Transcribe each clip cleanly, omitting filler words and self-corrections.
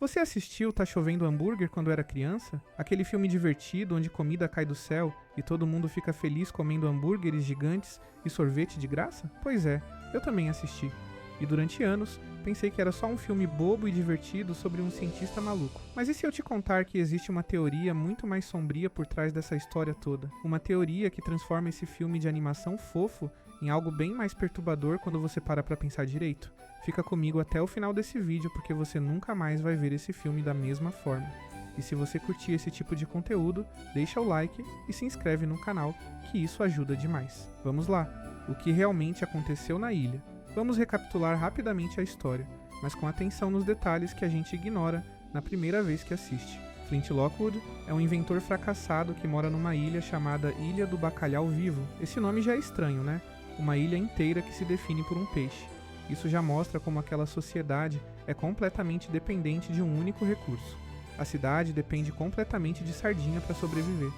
Você assistiu Tá Chovendo Hambúrguer quando era criança? Aquele filme divertido onde comida cai do céu e todo mundo fica feliz comendo hambúrgueres gigantes e sorvete de graça? Pois é, eu também assisti. E durante anos, pensei que era só um filme bobo e divertido sobre um cientista maluco. Mas e se eu te contar que existe uma teoria muito mais sombria por trás dessa história toda? Uma teoria que transforma esse filme de animação fofo em algo bem mais perturbador quando você para pra pensar direito? Fica comigo até o final desse vídeo porque você nunca mais vai ver esse filme da mesma forma. E se você curtir esse tipo de conteúdo, deixa o like e se inscreve no canal, que isso ajuda demais. Vamos lá! O que realmente aconteceu na ilha? Vamos recapitular rapidamente a história, mas com atenção nos detalhes que a gente ignora na primeira vez que assiste. Flint Lockwood é um inventor fracassado que mora numa ilha chamada Ilha do Bacalhau Vivo. Esse nome já é estranho, né? Uma ilha inteira que se define por um peixe. Isso já mostra como aquela sociedade é completamente dependente de um único recurso. A cidade depende completamente de sardinha para sobreviver.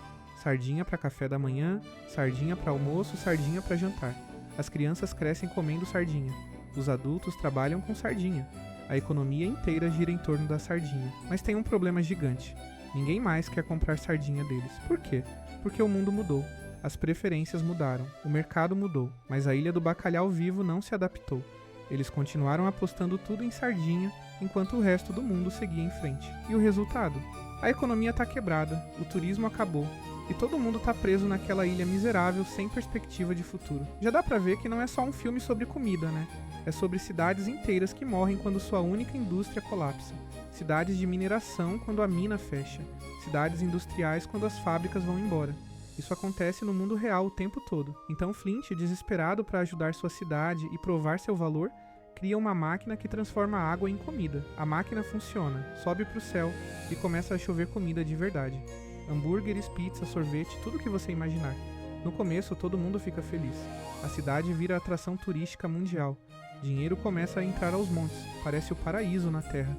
Sardinha para café da manhã, sardinha para almoço, sardinha para jantar. As crianças crescem comendo sardinha. Os adultos trabalham com sardinha. A economia inteira gira em torno da sardinha. Mas tem um problema gigante. Ninguém mais quer comprar sardinha deles. Por quê? Porque o mundo mudou. As preferências mudaram. O mercado mudou. Mas a Ilha do Bacalhau Vivo não se adaptou. Eles continuaram apostando tudo em sardinha, enquanto o resto do mundo seguia em frente. E o resultado? A economia tá quebrada, o turismo acabou, e todo mundo tá preso naquela ilha miserável sem perspectiva de futuro. Já dá pra ver que não é só um filme sobre comida, né? É sobre cidades inteiras que morrem quando sua única indústria colapsa. Cidades de mineração quando a mina fecha. Cidades industriais quando as fábricas vão embora. Isso acontece no mundo real o tempo todo. Então Flint, desesperado para ajudar sua cidade e provar seu valor, cria uma máquina que transforma a água em comida. A máquina funciona, sobe pro céu e começa a chover comida de verdade. Hambúrgueres, pizza, sorvete, tudo que você imaginar. No começo todo mundo fica feliz. A cidade vira atração turística mundial. Dinheiro começa a entrar aos montes. Parece o paraíso na Terra.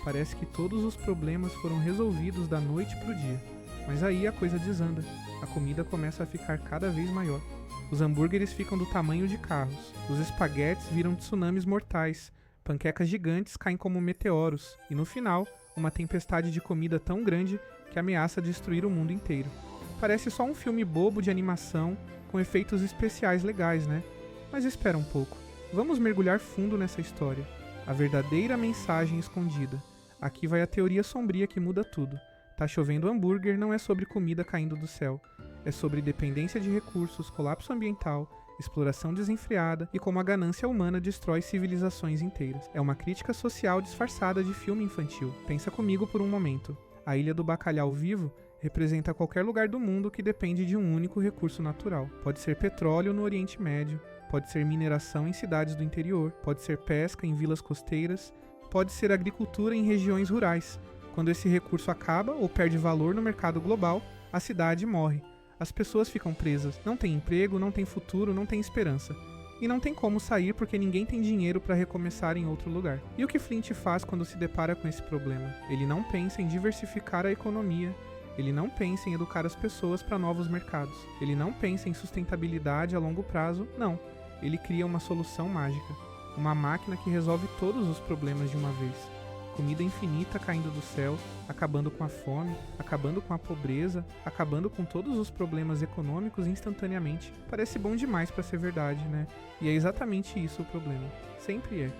Parece que todos os problemas foram resolvidos da noite pro dia. Mas aí a coisa desanda. A comida começa a ficar cada vez maior. Os hambúrgueres ficam do tamanho de carros. Os espaguetes viram tsunamis mortais. Panquecas gigantes caem como meteoros. E no final, uma tempestade de comida tão grande que ameaça destruir o mundo inteiro. Parece só um filme bobo de animação com efeitos especiais legais, né? Mas espera um pouco. Vamos mergulhar fundo nessa história. A verdadeira mensagem escondida. Aqui vai a teoria sombria que muda tudo. Tá Chovendo Hambúrguer não é sobre comida caindo do céu. É sobre dependência de recursos, colapso ambiental, exploração desenfreada e como a ganância humana destrói civilizações inteiras. É uma crítica social disfarçada de filme infantil. Pensa comigo por um momento. A Ilha do Bacalhau Vivo representa qualquer lugar do mundo que depende de um único recurso natural. Pode ser petróleo no Oriente Médio, pode ser mineração em cidades do interior, pode ser pesca em vilas costeiras, pode ser agricultura em regiões rurais. Quando esse recurso acaba ou perde valor no mercado global, a cidade morre. As pessoas ficam presas, não tem emprego, não tem futuro, não tem esperança. E não tem como sair porque ninguém tem dinheiro para recomeçar em outro lugar. E o que Flint faz quando se depara com esse problema? Ele não pensa em diversificar a economia, ele não pensa em educar as pessoas para novos mercados, ele não pensa em sustentabilidade a longo prazo, não. Ele cria uma solução mágica, uma máquina que resolve todos os problemas de uma vez. Comida infinita caindo do céu, acabando com a fome, acabando com a pobreza, acabando com todos os problemas econômicos instantaneamente. Parece bom demais para ser verdade, né? E é exatamente isso o problema. Sempre é.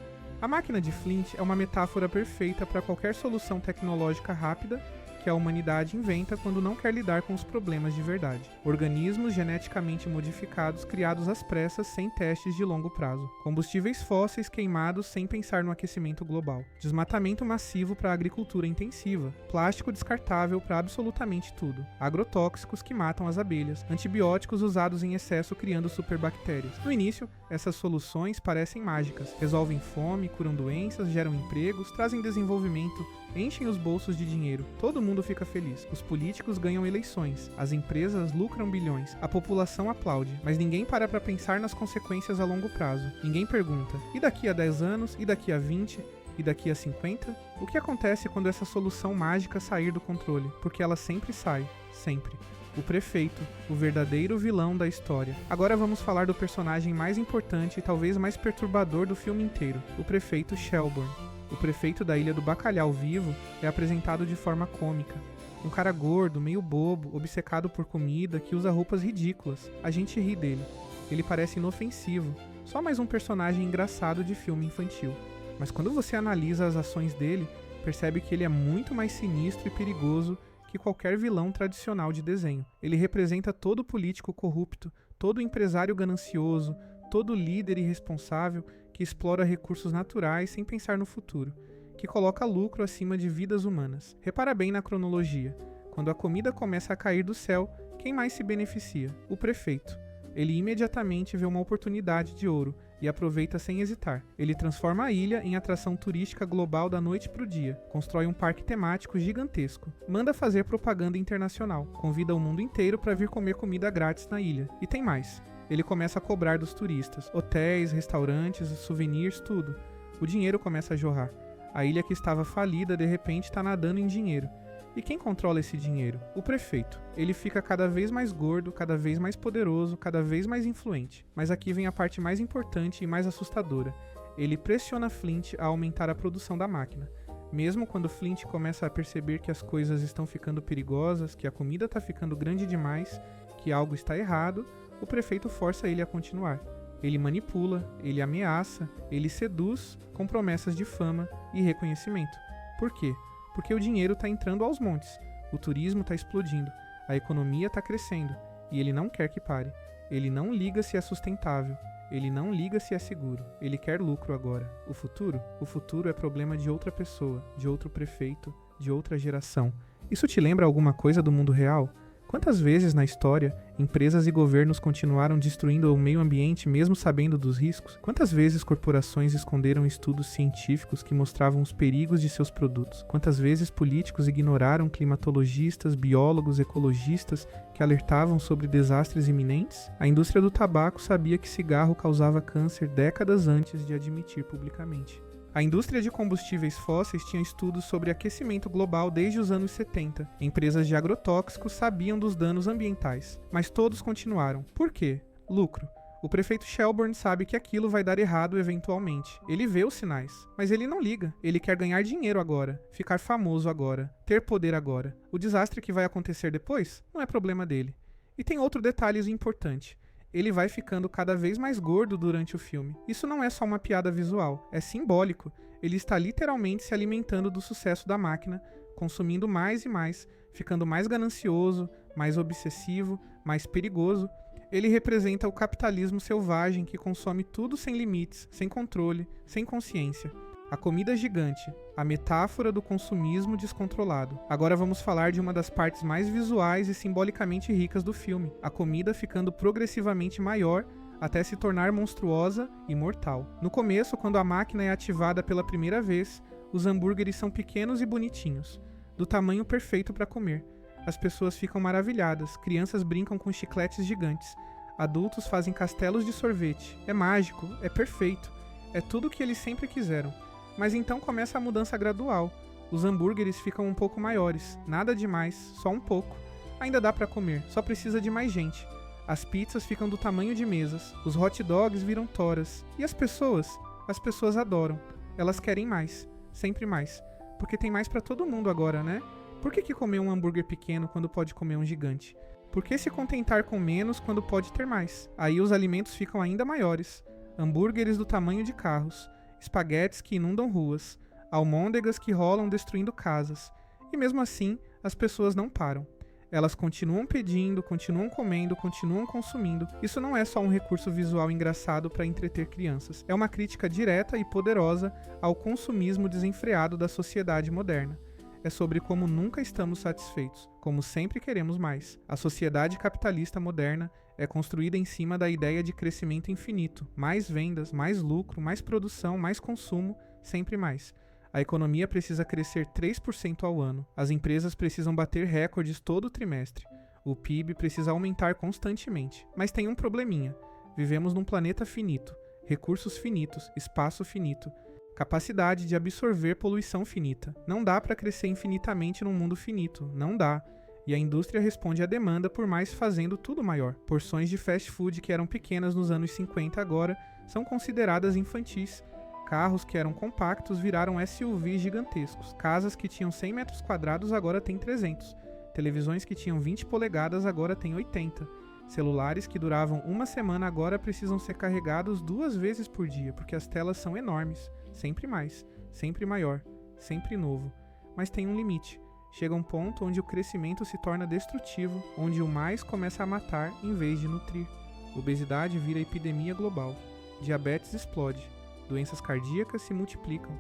A máquina de Flint é uma metáfora perfeita para qualquer solução tecnológica rápida que a humanidade inventa quando não quer lidar com os problemas de verdade. Organismos geneticamente modificados criados às pressas sem testes de longo prazo. Combustíveis fósseis queimados sem pensar no aquecimento global. Desmatamento massivo para agricultura intensiva. Plástico descartável para absolutamente tudo. Agrotóxicos que matam as abelhas. Antibióticos usados em excesso criando superbactérias. No início, essas soluções parecem mágicas. Resolvem fome, curam doenças, geram empregos, trazem desenvolvimento, enchem os bolsos de dinheiro. Todo mundo fica feliz. Os políticos ganham eleições. As empresas lucram bilhões. A população aplaude. Mas ninguém para pensar nas consequências a longo prazo. Ninguém pergunta: e daqui a 10 anos? E daqui a 20? E daqui a 50? O que acontece quando essa solução mágica sair do controle? Porque ela sempre sai. Sempre. O prefeito, o verdadeiro vilão da história. Agora vamos falar do personagem mais importante e talvez mais perturbador do filme inteiro, o prefeito Shelburne. O prefeito da Ilha do Bacalhau Vivo é apresentado de forma cômica. Um cara gordo, meio bobo, obcecado por comida, que usa roupas ridículas. A gente ri dele. Ele parece inofensivo, só mais um personagem engraçado de filme infantil. Mas quando você analisa as ações dele, percebe que ele é muito mais sinistro e perigoso que qualquer vilão tradicional de desenho. Ele representa todo político corrupto, todo empresário ganancioso, todo líder irresponsável que explora recursos naturais sem pensar no futuro, que coloca lucro acima de vidas humanas. Repara bem na cronologia. Quando a comida começa a cair do céu, quem mais se beneficia? O prefeito. Ele imediatamente vê uma oportunidade de ouro e aproveita sem hesitar. Ele transforma a ilha em atração turística global da noite pro dia, constrói um parque temático gigantesco, manda fazer propaganda internacional, convida o mundo inteiro para vir comer comida grátis na ilha. E tem mais. Ele começa a cobrar dos turistas, hotéis, restaurantes, souvenirs, tudo. O dinheiro começa a jorrar. A ilha que estava falida, de repente, está nadando em dinheiro. E quem controla esse dinheiro? O prefeito. Ele fica cada vez mais gordo, cada vez mais poderoso, cada vez mais influente. Mas aqui vem a parte mais importante e mais assustadora. Ele pressiona Flint a aumentar a produção da máquina. Mesmo quando Flint começa a perceber que as coisas estão ficando perigosas, que a comida está ficando grande demais, que algo está errado, o prefeito força ele a continuar. Ele manipula, ele ameaça, ele seduz com promessas de fama e reconhecimento. Por quê? Porque o dinheiro está entrando aos montes, o turismo está explodindo, a economia está crescendo, e ele não quer que pare. Ele não liga se é sustentável, ele não liga se é seguro, ele quer lucro agora. O futuro? O futuro é problema de outra pessoa, de outro prefeito, de outra geração. Isso te lembra alguma coisa do mundo real? Quantas vezes na história, empresas e governos continuaram destruindo o meio ambiente mesmo sabendo dos riscos? Quantas vezes corporações esconderam estudos científicos que mostravam os perigos de seus produtos? Quantas vezes políticos ignoraram climatologistas, biólogos, ecologistas que alertavam sobre desastres iminentes? A indústria do tabaco sabia que cigarro causava câncer décadas antes de admitir publicamente. A indústria de combustíveis fósseis tinha estudos sobre aquecimento global desde os anos 70. Empresas de agrotóxicos sabiam dos danos ambientais, mas todos continuaram. Por quê? Lucro. O prefeito Shelburne sabe que aquilo vai dar errado eventualmente. Ele vê os sinais, mas ele não liga. Ele quer ganhar dinheiro agora, ficar famoso agora, ter poder agora. O desastre que vai acontecer depois não é problema dele. E tem outro detalhe importante. Ele vai ficando cada vez mais gordo durante o filme. Isso não é só uma piada visual, é simbólico. Ele está literalmente se alimentando do sucesso da máquina, consumindo mais e mais, ficando mais ganancioso, mais obsessivo, mais perigoso. Ele representa o capitalismo selvagem que consome tudo sem limites, sem controle, sem consciência. A comida gigante, a metáfora do consumismo descontrolado. Agora vamos falar de uma das partes mais visuais e simbolicamente ricas do filme, a comida ficando progressivamente maior até se tornar monstruosa e mortal. No começo, quando a máquina é ativada pela primeira vez, os hambúrgueres são pequenos e bonitinhos, do tamanho perfeito para comer. As pessoas ficam maravilhadas, crianças brincam com chicletes gigantes, adultos fazem castelos de sorvete. É mágico, é perfeito, é tudo o que eles sempre quiseram. Mas então começa a mudança gradual. Os hambúrgueres ficam um pouco maiores, nada demais, só um pouco. Ainda dá pra comer, só precisa de mais gente. As pizzas ficam do tamanho de mesas, os hot dogs viram toras. E as pessoas? As pessoas adoram. Elas querem mais, sempre mais. Porque tem mais pra todo mundo agora, né? Por que comer um hambúrguer pequeno quando pode comer um gigante? Por que se contentar com menos quando pode ter mais? Aí os alimentos ficam ainda maiores. Hambúrgueres do tamanho de carros. Espaguetes que inundam ruas, almôndegas que rolam destruindo casas. E mesmo assim, as pessoas não param. Elas continuam pedindo, continuam comendo, continuam consumindo. Isso não é só um recurso visual engraçado para entreter crianças. É uma crítica direta e poderosa ao consumismo desenfreado da sociedade moderna. É sobre como nunca estamos satisfeitos, como sempre queremos mais. A sociedade capitalista moderna é construída em cima da ideia de crescimento infinito. Mais vendas, mais lucro, mais produção, mais consumo, sempre mais. A economia precisa crescer 3% ao ano. As empresas precisam bater recordes todo trimestre. O PIB precisa aumentar constantemente. Mas tem um probleminha. Vivemos num planeta finito. Recursos finitos, espaço finito. Capacidade de absorver poluição finita. Não dá para crescer infinitamente num mundo finito. Não dá. E a indústria responde à demanda por mais fazendo tudo maior. Porções de fast food que eram pequenas nos anos 50 agora são consideradas infantis. Carros que eram compactos viraram SUVs gigantescos. Casas que tinham 100 metros quadrados agora têm 300. Televisões que tinham 20 polegadas agora têm 80. Celulares que duravam uma semana agora precisam ser carregados 2 vezes por dia, porque as telas são enormes. Sempre mais, sempre maior, sempre novo. Mas tem um limite. Chega um ponto onde o crescimento se torna destrutivo, onde o mais começa a matar em vez de nutrir. Obesidade vira epidemia global. Diabetes explode. Doenças cardíacas se multiplicam.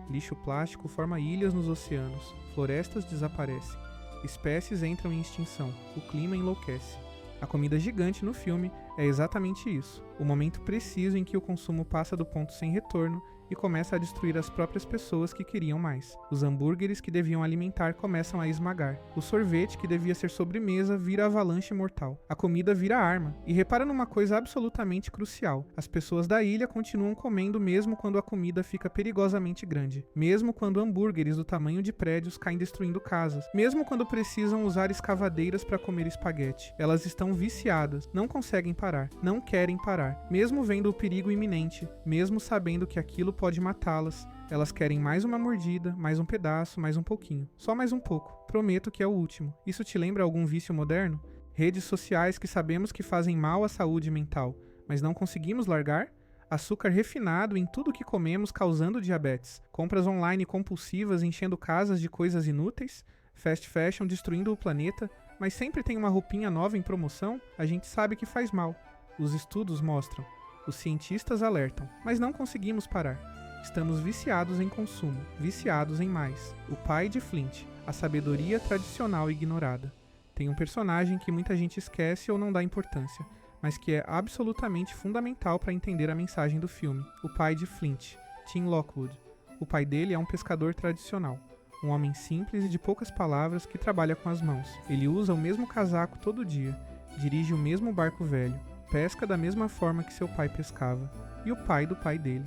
Lixo plástico forma ilhas nos oceanos. Florestas desaparecem. Espécies entram em extinção. O clima enlouquece. A comida gigante no filme é exatamente isso. O momento preciso em que o consumo passa do ponto sem retorno e começa a destruir as próprias pessoas que queriam mais. Os hambúrgueres que deviam alimentar começam a esmagar. O sorvete que devia ser sobremesa vira avalanche mortal. A comida vira arma. E repara numa coisa absolutamente crucial. As pessoas da ilha continuam comendo mesmo quando a comida fica perigosamente grande. Mesmo quando hambúrgueres do tamanho de prédios caem destruindo casas. Mesmo quando precisam usar escavadeiras para comer espaguete. Elas estão viciadas. Não conseguem parar. Não querem parar. Mesmo vendo o perigo iminente. Mesmo sabendo que aquilo pode matá-las. Elas querem mais uma mordida, mais um pedaço, mais um pouquinho. Só mais um pouco. Prometo que é o último. Isso te lembra algum vício moderno? Redes sociais que sabemos que fazem mal à saúde mental, mas não conseguimos largar? Açúcar refinado em tudo que comemos causando diabetes. Compras online compulsivas enchendo casas de coisas inúteis. Fast fashion destruindo o planeta, mas sempre tem uma roupinha nova em promoção? A gente sabe que faz mal. Os estudos mostram. Os cientistas alertam, mas não conseguimos parar. Estamos viciados em consumo, viciados em mais. O pai de Flint, a sabedoria tradicional ignorada. Tem um personagem que muita gente esquece ou não dá importância, mas que é absolutamente fundamental para entender a mensagem do filme. O pai de Flint, Tim Lockwood. O pai dele é um pescador tradicional. Um homem simples e de poucas palavras que trabalha com as mãos. Ele usa o mesmo casaco todo dia, dirige o mesmo barco velho. Pesca da mesma forma que seu pai pescava, e o pai do pai dele.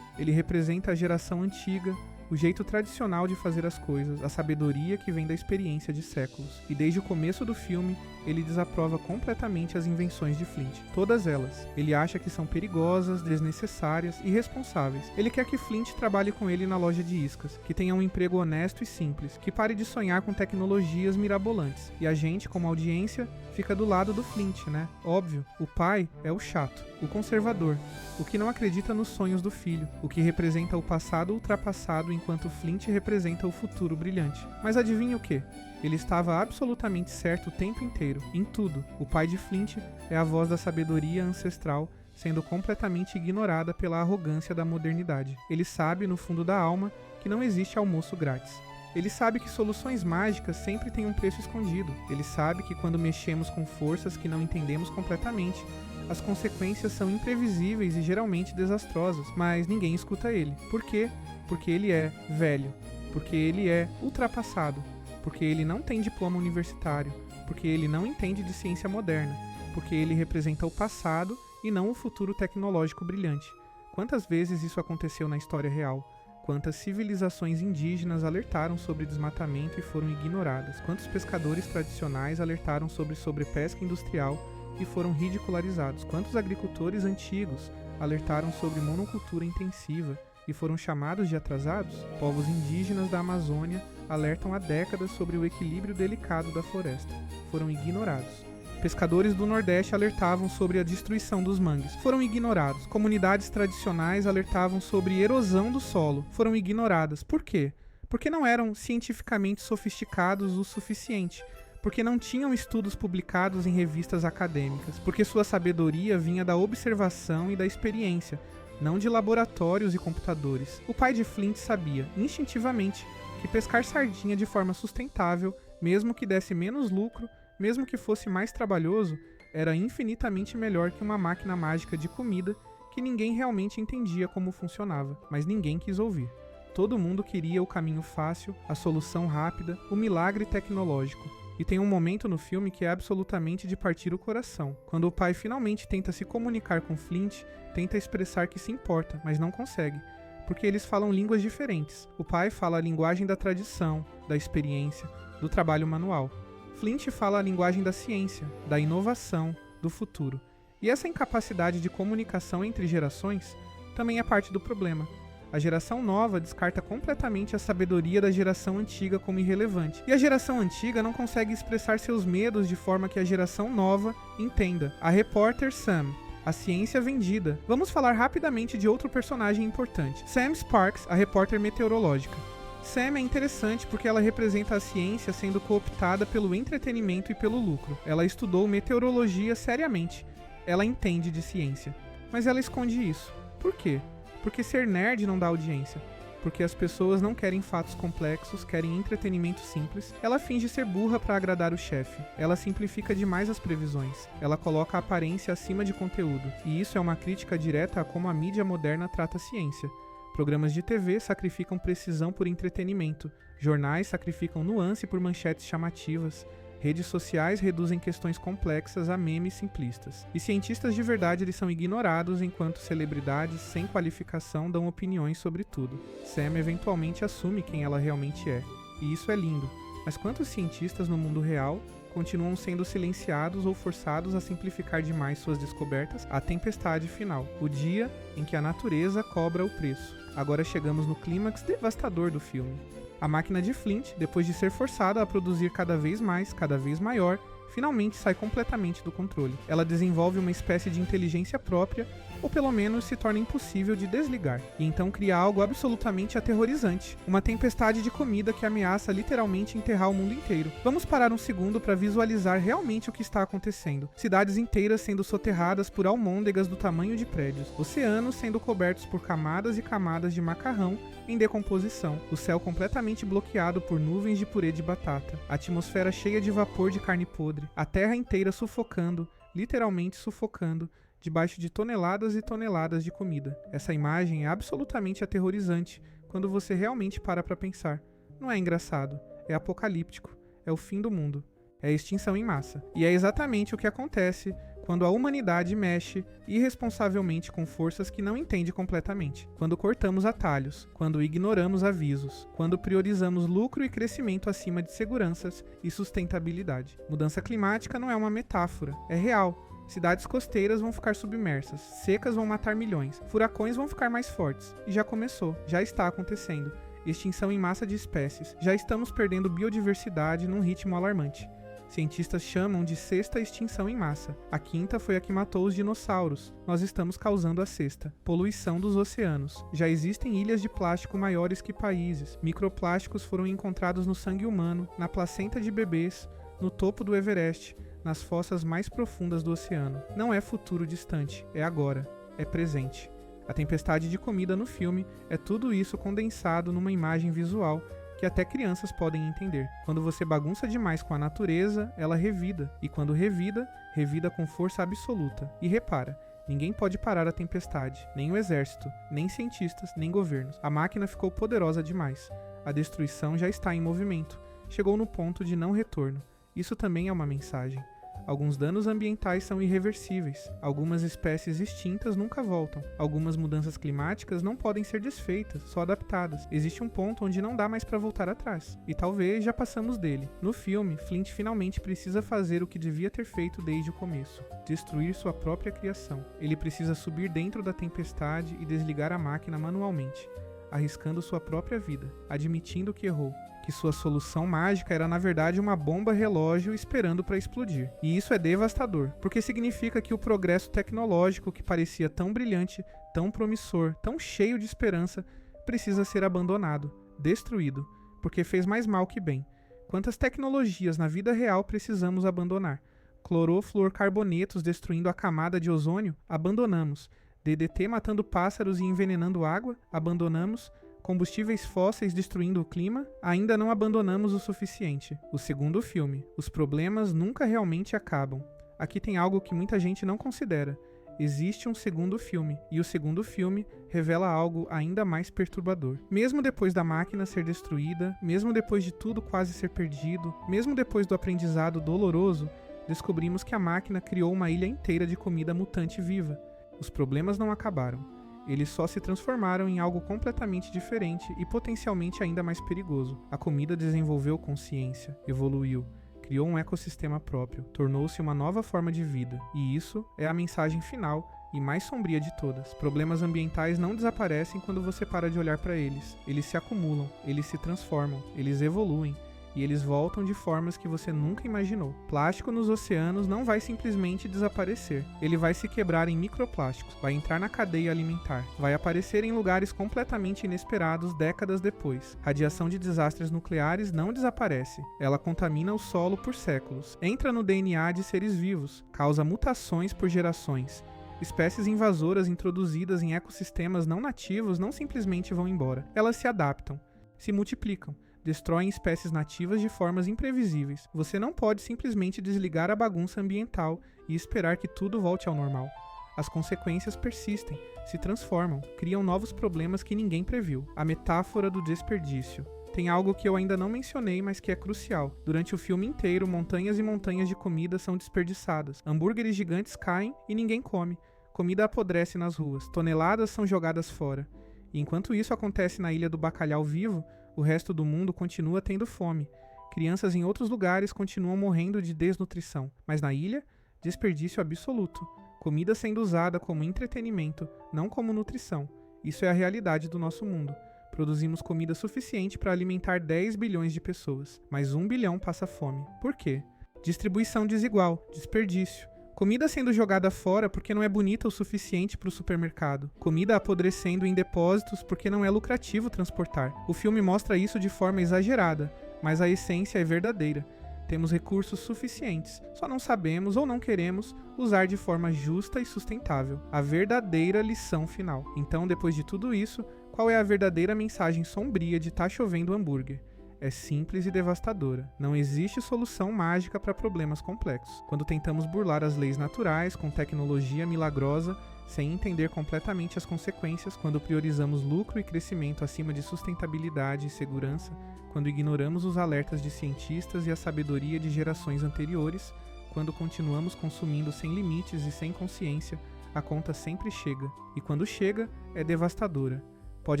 Ele representa a geração antiga, o jeito tradicional de fazer as coisas, a sabedoria que vem da experiência de séculos. E desde o começo do filme, ele desaprova completamente as invenções de Flint. Todas elas. Ele acha que são perigosas, desnecessárias e irresponsáveis. Ele quer que Flint trabalhe com ele na loja de iscas, que tenha um emprego honesto e simples, que pare de sonhar com tecnologias mirabolantes. E a gente, como audiência, fica do lado do Flint, né? Óbvio, o pai é o chato, o conservador, o que não acredita nos sonhos do filho, o que representa o passado ultrapassado enquanto Flint representa o futuro brilhante. Mas adivinha o quê? Ele estava absolutamente certo o tempo inteiro, em tudo. O pai de Flint é a voz da sabedoria ancestral, sendo completamente ignorada pela arrogância da modernidade. Ele sabe, no fundo da alma, que não existe almoço grátis. Ele sabe que soluções mágicas sempre têm um preço escondido. Ele sabe que quando mexemos com forças que não entendemos completamente, as consequências são imprevisíveis e geralmente desastrosas, mas ninguém escuta ele. Por quê? Porque ele é velho, porque ele é ultrapassado, porque ele não tem diploma universitário, porque ele não entende de ciência moderna, porque ele representa o passado e não o futuro tecnológico brilhante. Quantas vezes isso aconteceu na história real? Quantas civilizações indígenas alertaram sobre desmatamento e foram ignoradas? Quantos pescadores tradicionais alertaram sobre sobrepesca industrial e foram ridicularizados? Quantos agricultores antigos alertaram sobre monocultura intensiva e foram chamados de atrasados? Povos indígenas da Amazônia alertam há décadas sobre o equilíbrio delicado da floresta. Foram ignorados. Pescadores do Nordeste alertavam sobre a destruição dos mangues. Foram ignorados. Comunidades tradicionais alertavam sobre erosão do solo. Foram ignoradas. Por quê? Porque não eram cientificamente sofisticados o suficiente. Porque não tinham estudos publicados em revistas acadêmicas. Porque sua sabedoria vinha da observação e da experiência, não de laboratórios e computadores. O pai de Flint sabia, instintivamente, que pescar sardinha de forma sustentável, mesmo que desse menos lucro, mesmo que fosse mais trabalhoso, era infinitamente melhor que uma máquina mágica de comida que ninguém realmente entendia como funcionava, mas ninguém quis ouvir. Todo mundo queria o caminho fácil, a solução rápida, o milagre tecnológico. E tem um momento no filme que é absolutamente de partir o coração, quando o pai finalmente tenta se comunicar com Flint, tenta expressar que se importa, mas não consegue, porque eles falam línguas diferentes. O pai fala a linguagem da tradição, da experiência, do trabalho manual. Flint fala a linguagem da ciência, da inovação, do futuro. E essa incapacidade de comunicação entre gerações também é parte do problema. A geração nova descarta completamente a sabedoria da geração antiga como irrelevante. E a geração antiga não consegue expressar seus medos de forma que a geração nova entenda. A repórter Sam. A ciência vendida. Vamos falar rapidamente de outro personagem importante. Sam Sparks, a repórter meteorológica. Sam é interessante porque ela representa a ciência sendo cooptada pelo entretenimento e pelo lucro. Ela estudou meteorologia seriamente. Ela entende de ciência. Mas ela esconde isso. Por quê? Porque ser nerd não dá audiência. Porque as pessoas não querem fatos complexos, querem entretenimento simples. Ela finge ser burra para agradar o chefe. Ela simplifica demais as previsões. Ela coloca a aparência acima de conteúdo. E isso é uma crítica direta a como a mídia moderna trata a ciência. Programas de TV sacrificam precisão por entretenimento. Jornais sacrificam nuance por manchetes chamativas. Redes sociais reduzem questões complexas a memes simplistas. E cientistas de verdade eles são ignorados enquanto celebridades sem qualificação dão opiniões sobre tudo. Sam eventualmente assume quem ela realmente é. E isso é lindo. Mas quantos cientistas no mundo real continuam sendo silenciados ou forçados a simplificar demais suas descobertas? A tempestade final. O dia em que a natureza cobra o preço. Agora chegamos no clímax devastador do filme. A máquina de Flint, depois de ser forçada a produzir cada vez mais, cada vez maior, finalmente sai completamente do controle. Ela desenvolve uma espécie de inteligência própria, ou pelo menos se torna impossível de desligar, e então cria algo absolutamente aterrorizante, uma tempestade de comida que ameaça literalmente enterrar o mundo inteiro. Vamos parar um segundo para visualizar realmente o que está acontecendo. Cidades inteiras sendo soterradas por almôndegas do tamanho de prédios, oceanos sendo cobertos por camadas e camadas de macarrão em decomposição, o céu completamente bloqueado por nuvens de purê de batata, a atmosfera cheia de vapor de carne podre, a terra inteira sufocando, literalmente sufocando, debaixo de toneladas e toneladas de comida. Essa imagem é absolutamente aterrorizante quando você realmente para pensar. Não é engraçado, é apocalíptico, é o fim do mundo, é a extinção em massa. E é exatamente o que acontece quando a humanidade mexe irresponsavelmente com forças que não entende completamente, quando cortamos atalhos, quando ignoramos avisos, quando priorizamos lucro e crescimento acima de seguranças e sustentabilidade. Mudança climática não é uma metáfora, é real. Cidades costeiras vão ficar submersas, secas vão matar milhões, furacões vão ficar mais fortes. E já começou, já está acontecendo. Extinção em massa de espécies. Já estamos perdendo biodiversidade num ritmo alarmante. Cientistas chamam de sexta extinção em massa. A quinta foi a que matou os dinossauros. Nós estamos causando a sexta. Poluição dos oceanos. Já existem ilhas de plástico maiores que países. Microplásticos foram encontrados no sangue humano, na placenta de bebês, no topo do Everest, nas fossas mais profundas do oceano. Não é futuro distante, é agora, é presente. A tempestade de comida no filme é tudo isso condensado numa imagem visual que até crianças podem entender. Quando você bagunça demais com a natureza, ela revida, e quando revida, revida com força absoluta. E repara, ninguém pode parar a tempestade, nem o exército, nem cientistas, nem governos. A máquina ficou poderosa demais. A destruição já está em movimento. Chegou no ponto de não retorno. Isso também é uma mensagem. Alguns danos ambientais são irreversíveis. Algumas espécies extintas nunca voltam. Algumas mudanças climáticas não podem ser desfeitas, só adaptadas. Existe um ponto onde não dá mais para voltar atrás. E talvez já passamos dele. No filme, Flint finalmente precisa fazer o que devia ter feito desde o começo. Destruir sua própria criação. Ele precisa subir dentro da tempestade e desligar a máquina manualmente, arriscando sua própria vida, admitindo que errou. Que sua solução mágica era na verdade uma bomba relógio esperando para explodir. E isso é devastador, porque significa que o progresso tecnológico que parecia tão brilhante, tão promissor, tão cheio de esperança, precisa ser abandonado, destruído, porque fez mais mal que bem. Quantas tecnologias na vida real precisamos abandonar? Clorofluorcarbonetos destruindo a camada de ozônio? Abandonamos. DDT matando pássaros e envenenando água? Abandonamos. Combustíveis fósseis destruindo o clima? Ainda não abandonamos o suficiente. O segundo filme. Os problemas nunca realmente acabam. Aqui tem algo que muita gente não considera. Existe um segundo filme, e o segundo filme revela algo ainda mais perturbador. Mesmo depois da máquina ser destruída, mesmo depois de tudo quase ser perdido, mesmo depois do aprendizado doloroso, descobrimos que a máquina criou uma ilha inteira de comida mutante viva. Os problemas não acabaram. Eles só se transformaram em algo completamente diferente e potencialmente ainda mais perigoso. A comida desenvolveu consciência, evoluiu, criou um ecossistema próprio, tornou-se uma nova forma de vida. E isso é a mensagem final e mais sombria de todas. Problemas ambientais não desaparecem quando você para de olhar para eles. Eles se acumulam, eles se transformam, eles evoluem. E eles voltam de formas que você nunca imaginou. Plástico nos oceanos não vai simplesmente desaparecer. Ele vai se quebrar em microplásticos, vai entrar na cadeia alimentar, vai aparecer em lugares completamente inesperados décadas depois. Radiação de desastres nucleares não desaparece. Ela contamina o solo por séculos, entra no DNA de seres vivos, causa mutações por gerações. Espécies invasoras introduzidas em ecossistemas não nativos não simplesmente vão embora. Elas se adaptam, se multiplicam, destroem espécies nativas de formas imprevisíveis. Você não pode simplesmente desligar a bagunça ambiental e esperar que tudo volte ao normal. As consequências persistem, se transformam, criam novos problemas que ninguém previu. A metáfora do desperdício. Tem algo que eu ainda não mencionei, mas que é crucial. Durante o filme inteiro, montanhas e montanhas de comida são desperdiçadas. Hambúrgueres gigantes caem e ninguém come. Comida apodrece nas ruas. Toneladas são jogadas fora. E enquanto isso acontece na Ilha do Bacalhau Vivo, o resto do mundo continua tendo fome. Crianças em outros lugares continuam morrendo de desnutrição. Mas na ilha, desperdício absoluto. Comida sendo usada como entretenimento, não como nutrição. Isso é a realidade do nosso mundo. Produzimos comida suficiente para alimentar 10 bilhões de pessoas, mas 1 bilhão passa fome. Por quê? Distribuição desigual, desperdício. Comida sendo jogada fora porque não é bonita o suficiente para o supermercado. Comida apodrecendo em depósitos porque não é lucrativo transportar. O filme mostra isso de forma exagerada, mas a essência é verdadeira. Temos recursos suficientes, só não sabemos ou não queremos usar de forma justa e sustentável. A verdadeira lição final. Então, depois de tudo isso, qual é a verdadeira mensagem sombria de tá chovendo hambúrguer? É simples e devastadora. Não existe solução mágica para problemas complexos. Quando tentamos burlar as leis naturais com tecnologia milagrosa, sem entender completamente as consequências, quando priorizamos lucro e crescimento acima de sustentabilidade e segurança, quando ignoramos os alertas de cientistas e a sabedoria de gerações anteriores, quando continuamos consumindo sem limites e sem consciência, a conta sempre chega. E quando chega, é devastadora. Pode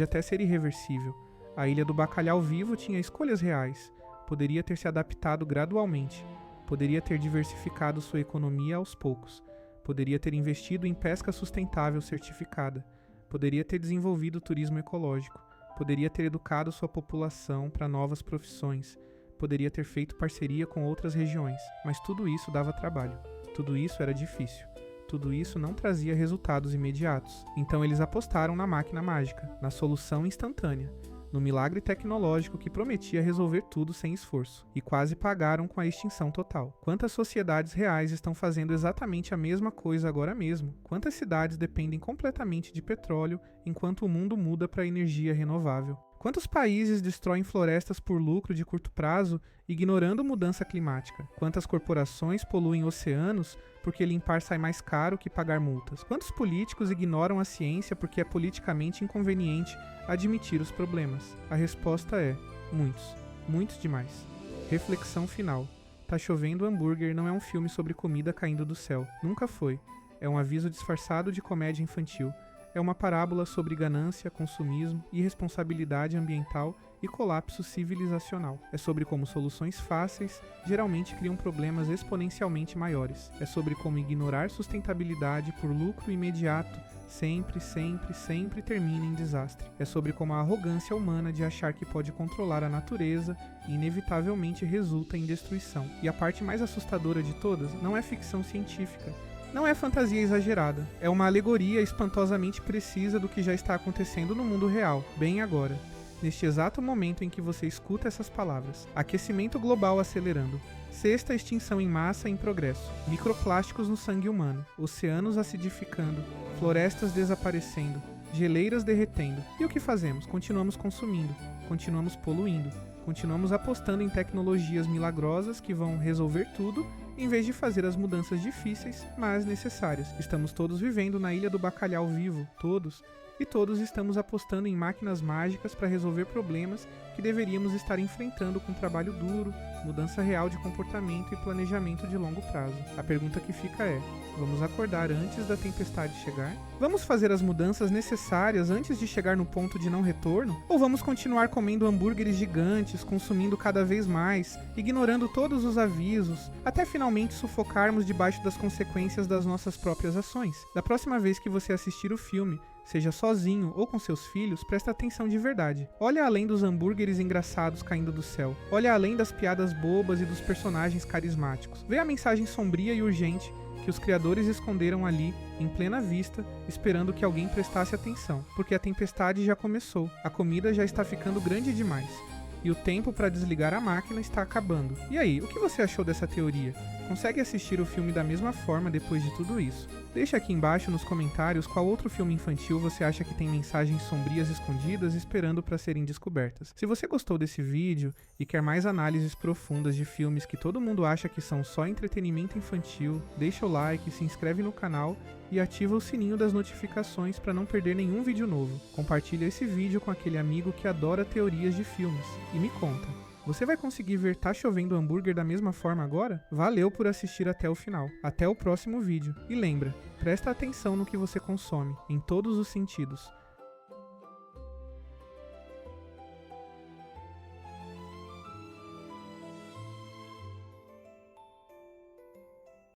até ser irreversível. A Ilha do Bacalhau Vivo tinha escolhas reais. Poderia ter se adaptado gradualmente. Poderia ter diversificado sua economia aos poucos. Poderia ter investido em pesca sustentável certificada. Poderia ter desenvolvido turismo ecológico. Poderia ter educado sua população para novas profissões. Poderia ter feito parceria com outras regiões. Mas tudo isso dava trabalho. Tudo isso era difícil. Tudo isso não trazia resultados imediatos. Então eles apostaram na máquina mágica, na solução instantânea, no milagre tecnológico que prometia resolver tudo sem esforço, e quase pagaram com a extinção total. Quantas sociedades reais estão fazendo exatamente a mesma coisa agora mesmo? Quantas cidades dependem completamente de petróleo enquanto o mundo muda para energia renovável? Quantos países destroem florestas por lucro de curto prazo, ignorando mudança climática? Quantas corporações poluem oceanos porque limpar sai mais caro que pagar multas? Quantos políticos ignoram a ciência porque é politicamente inconveniente admitir os problemas? A resposta é: muitos. Muitos demais. Reflexão final. Tá Chovendo Hambúrguer não é um filme sobre comida caindo do céu. Nunca foi. É um aviso disfarçado de comédia infantil. É uma parábola sobre ganância, consumismo, irresponsabilidade ambiental e colapso civilizacional. É sobre como soluções fáceis geralmente criam problemas exponencialmente maiores. É sobre como ignorar sustentabilidade por lucro imediato sempre termina em desastre. É sobre como a arrogância humana de achar que pode controlar a natureza inevitavelmente resulta em destruição. E a parte mais assustadora de todas não é ficção científica. Não é fantasia exagerada, é uma alegoria espantosamente precisa do que já está acontecendo no mundo real, bem agora. Neste exato momento em que você escuta essas palavras. Aquecimento global acelerando. Sexta extinção em massa em progresso. Microplásticos no sangue humano. Oceanos acidificando. Florestas desaparecendo. Geleiras derretendo. E o que fazemos? Continuamos consumindo. Continuamos poluindo. Continuamos apostando em tecnologias milagrosas que vão resolver tudo, em vez de fazer as mudanças difíceis, mas necessárias. Estamos todos vivendo na Ilha do Bacalhau Vivo, todos, e todos estamos apostando em máquinas mágicas para resolver problemas que deveríamos estar enfrentando com trabalho duro, mudança real de comportamento e planejamento de longo prazo. A pergunta que fica é: vamos acordar antes da tempestade chegar? Vamos fazer as mudanças necessárias antes de chegar no ponto de não retorno? Ou vamos continuar comendo hambúrgueres gigantes, consumindo cada vez mais, ignorando todos os avisos, até finalmente sufocarmos debaixo das consequências das nossas próprias ações? Da próxima vez que você assistir o filme, seja sozinho ou com seus filhos, presta atenção de verdade. Olha além dos hambúrgueres engraçados caindo do céu. Olha além das piadas bobas e dos personagens carismáticos. Vê a mensagem sombria e urgente que os criadores esconderam ali, em plena vista, esperando que alguém prestasse atenção. Porque a tempestade já começou, a comida já está ficando grande demais. E o tempo para desligar a máquina está acabando. E aí, o que você achou dessa teoria? Consegue assistir o filme da mesma forma depois de tudo isso? Deixa aqui embaixo nos comentários qual outro filme infantil você acha que tem mensagens sombrias escondidas esperando para serem descobertas. Se você gostou desse vídeo e quer mais análises profundas de filmes que todo mundo acha que são só entretenimento infantil, deixa o like, se inscreve no canal e ativa o sininho das notificações para não perder nenhum vídeo novo. Compartilha esse vídeo com aquele amigo que adora teorias de filmes. E me conta, você vai conseguir ver Tá Chovendo Hambúrguer da mesma forma agora? Valeu por assistir até o final. Até o próximo vídeo. E lembra, presta atenção no que você consome, em todos os sentidos.